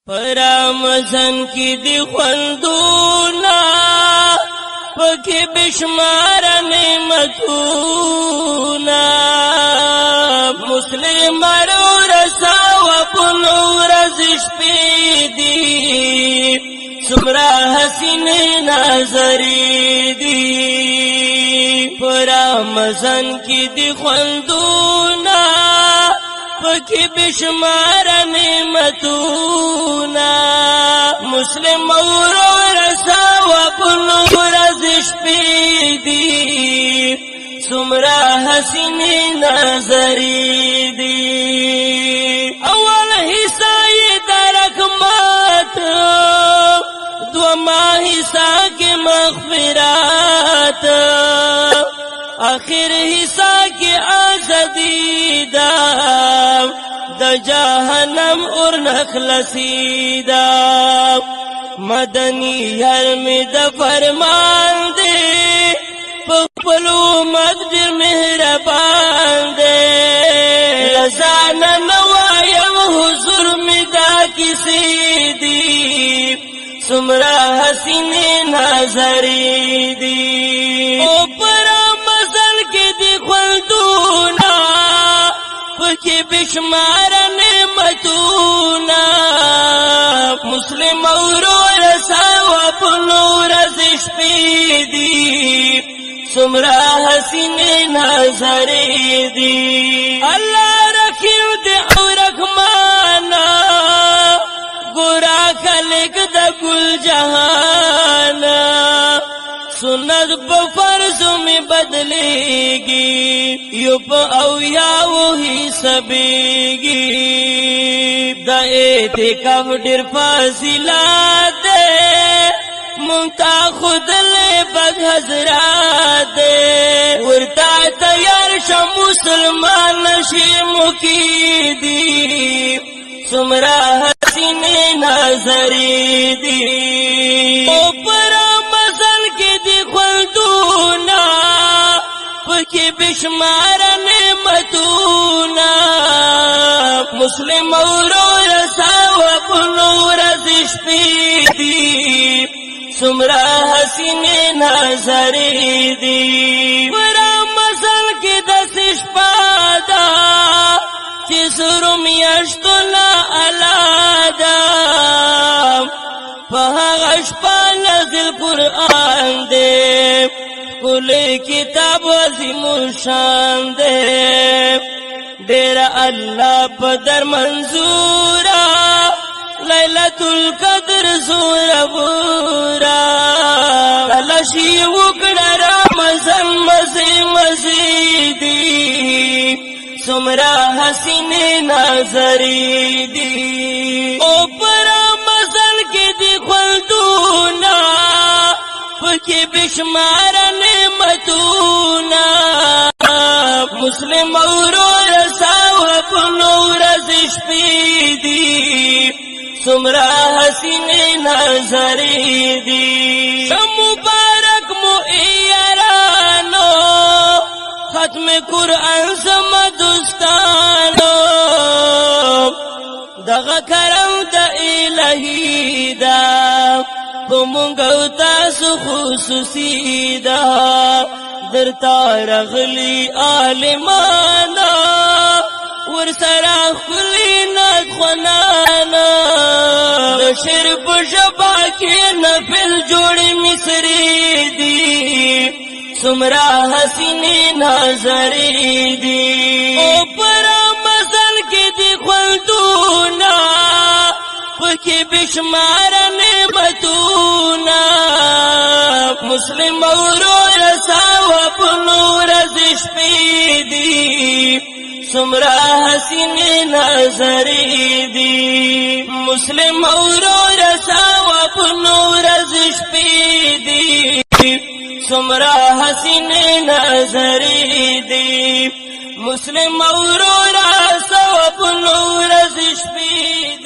रमज़ान की दी ख्वंदूना पके बेशुमार नेमतूना मुस्लिम रसाव पुनो रज़िश पेदी सुमरा हसीन नजरी दी रमज़ान की दी ख्वंदूना पके बेशुमार नेमतूना मुस्लिम रसाव पुनो रज़िश पेदी सुमरा हसीन नजरी दी अवल हिस्सा ये दरकमत दुआ हिस्सा के मग़फ़िरत आखिर हिस्सा के आज़ादी दा द जहन्नम और नखलसीदा मदनी हर में the Farman they Paplu mother मेहरबान दे लजान नवायम हुजूर में दा किसी दी सुमरा हसीन नजरी दी ऊपरा मजल के दी ख्वंदूना पके बेशुमार नेमतूना मुस्लिम रसाव पुनो रज़िश पेदी सुमरा हसीन नजरी दी अल्लाह रखियो दे रखमाना गोरा खलिक द गुल जहाना सुन्नत बफर्ज़ों में बदलेगी युब औया वही सबेगी द एतिकाफ डिर फाजिलात मुंता खुद ले बग हजरात उर्ता तैयार श मुसलमान नशी मुकीदी सुमरा हसीन नजरी दी ऊपरा मजल के दी ख्वंदूना पके बेशुमार नेमतूना मुस्लिम रसाव पुनो रज़िश पेदी सुमरा हसीन नजरी दी पूरा मजल के दसिश पादा चिसुरु मियश्तुला अलादा पहागश पालगिल कुरआन दे कुले किताब अज़ीमुल शान दे डेरा अल्लाह पदर मंजूरा लैलतुल कद्र ज़ोरा बुरा तलशी उकड़ा रमज़ान मज़े मज़ीदी सुमरा हसीन नजरी दी ऊपरा मजल के दी ख्वंदूना पके बेशुमार नेमतूना मुस्लिम रसाव पुनो रज़िश पेदी सुमरा हसीन नजरी दी मुबारक मुइयरानो खत्म कुरआन समदुस्तानो दगा करम द इलाही दा पुमुंगौ तासु खुसूसी दा दरता रगली आलिमाना वरसरा खुली नखनाना शरब शबा के नफिल जोड़ी मिसरी दी सुमरा हसीन नजरी दी ऊपरा मजल के दी ख्वंदूना पके बेशुमार नेमतूना मुस्लिम रसाव पुनो रज़िश पेदी सुमरा हसीन नजरी दी मुस्लिम रसाव पुनो रज़िश पेदी सुमरा हसीन नजरी दी मुस्लिम रसाव पुनो रज़िश पेदी।